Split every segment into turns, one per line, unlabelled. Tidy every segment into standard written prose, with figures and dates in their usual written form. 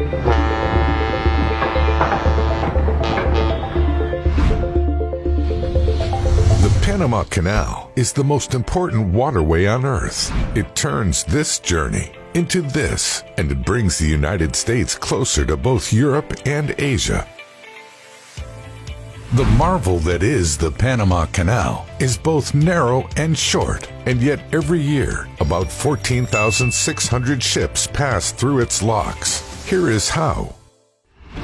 The Panama Canal is the most important waterway on Earth. It turns this journey into this, and it brings the United States closer to both Europe and Asia. The marvel that is the Panama Canal is both narrow and short, and yet every year, about 14,600 ships pass through its locks. Here is how.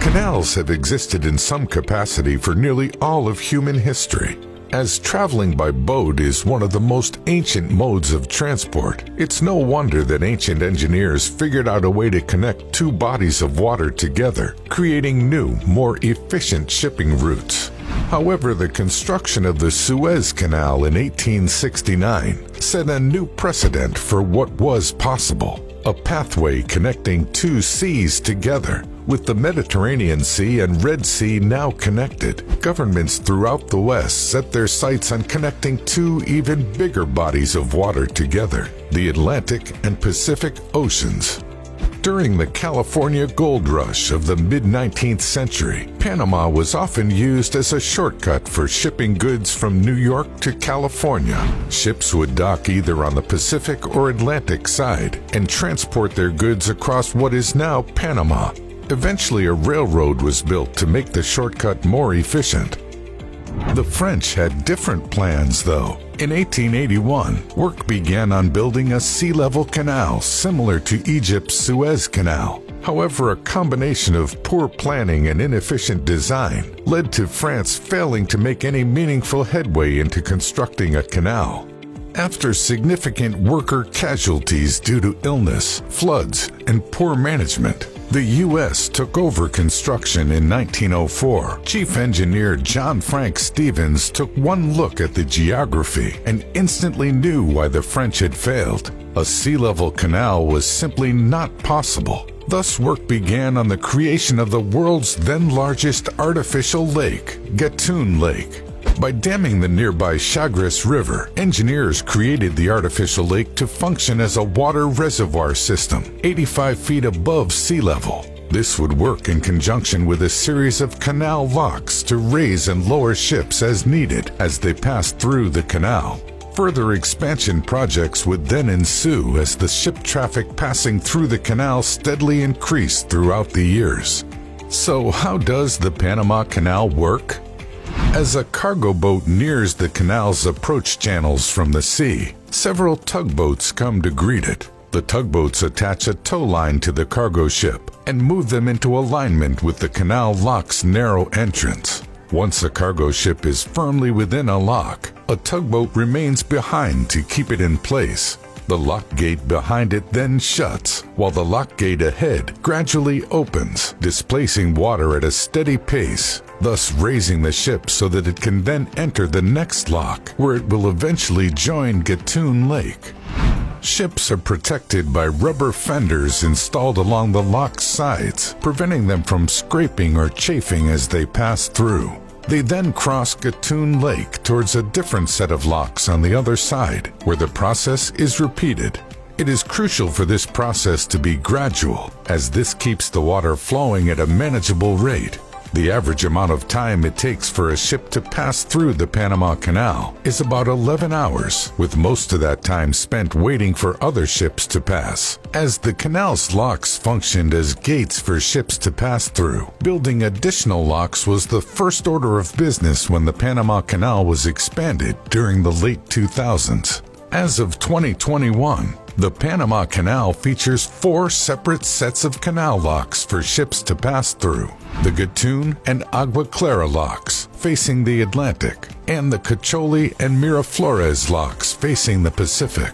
Canals have existed in some capacity for nearly all of human history. As traveling by boat is one of the most ancient modes of transport, it's no wonder that ancient engineers figured out a way to connect two bodies of water together, creating new, more efficient shipping routes. However, the construction of the Suez Canal in 1869 set a new precedent for what was possible, a pathway connecting two seas together. With the Mediterranean Sea and Red Sea now connected, governments throughout the West set their sights on connecting two even bigger bodies of water together, the Atlantic and Pacific Oceans. During the California gold rush of the mid-19th century, Panama was often used as a shortcut for shipping goods from New York to California. Ships would dock either on the Pacific or Atlantic side and transport their goods across what is now Panama. Eventually, a railroad was built to make the shortcut more efficient. The French had different plans, though. In 1881, work began on building a sea-level canal similar to Egypt's Suez Canal. However, a combination of poor planning and inefficient design led to France failing to make any meaningful headway into constructing a canal. After significant worker casualties due to illness, floods, and poor management, the U.S. took over construction in 1904. Chief Engineer John Frank Stevens took one look at the geography and instantly knew why the French had failed. A sea-level canal was simply not possible. Thus, work began on the creation of the world's then largest artificial lake, Gatun Lake. By damming the nearby Chagres River, engineers created the artificial lake to function as a water reservoir system, 85 feet above sea level. This would work in conjunction with a series of canal locks to raise and lower ships as needed as they passed through the canal. Further expansion projects would then ensue as the ship traffic passing through the canal steadily increased throughout the years. So how does the Panama Canal work? As a cargo boat nears the canal's approach channels from the sea, several tugboats come to greet it. The tugboats attach a tow line to the cargo ship and move them into alignment with the canal lock's narrow entrance. Once a cargo ship is firmly within a lock, a tugboat remains behind to keep it in place. The lock gate behind it then shuts, while the lock gate ahead gradually opens, displacing water at a steady pace, thus raising the ship so that it can then enter the next lock, where it will eventually join Gatun Lake. Ships are protected by rubber fenders installed along the lock's sides, preventing them from scraping or chafing as they pass through. They then cross Gatun Lake towards a different set of locks on the other side, where the process is repeated. It is crucial for this process to be gradual, as this keeps the water flowing at a manageable rate. The average amount of time it takes for a ship to pass through the Panama Canal is about 11 hours, with most of that time spent waiting for other ships to pass. As the canal's locks functioned as gates for ships to pass through, building additional locks was the first order of business when the Panama Canal was expanded during the late 2000s. As of 2021, the Panama Canal features 4 separate sets of canal locks for ships to pass through: the Gatun and Agua Clara locks, facing the Atlantic, and the Cacholi and Miraflores locks facing the Pacific.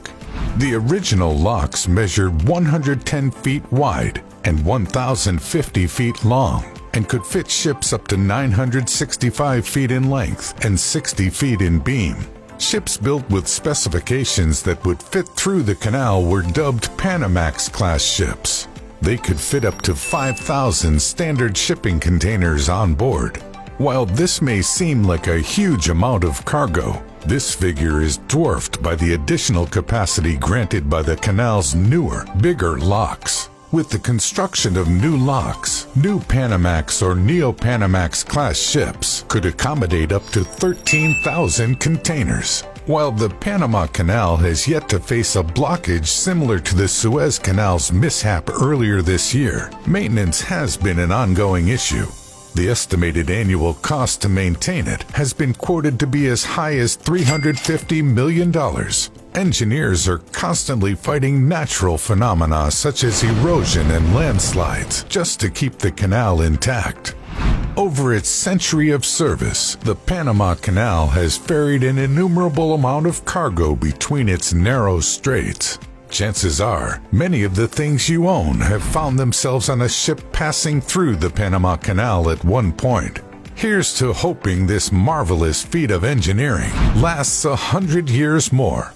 The original locks measured 110 feet wide and 1,050 feet long, and could fit ships up to 965 feet in length and 60 feet in beam. Ships built with specifications that would fit through the canal were dubbed Panamax-class ships. They could fit up to 5,000 standard shipping containers on board. While this may seem like a huge amount of cargo, this figure is dwarfed by the additional capacity granted by the canal's newer, bigger locks. With the construction of new locks, new Panamax or Neo-Panamax class ships could accommodate up to 13,000 containers. While the Panama Canal has yet to face a blockage similar to the Suez Canal's mishap earlier this year, maintenance has been an ongoing issue. The estimated annual cost to maintain it has been quoted to be as high as $350 million. Engineers are constantly fighting natural phenomena such as erosion and landslides just to keep the canal intact. Over its century of service, the Panama Canal has ferried an innumerable amount of cargo between its narrow straits. Chances are, many of the things you own have found themselves on a ship passing through the Panama Canal at one point. Here's to hoping this marvelous feat of engineering lasts 100 years more.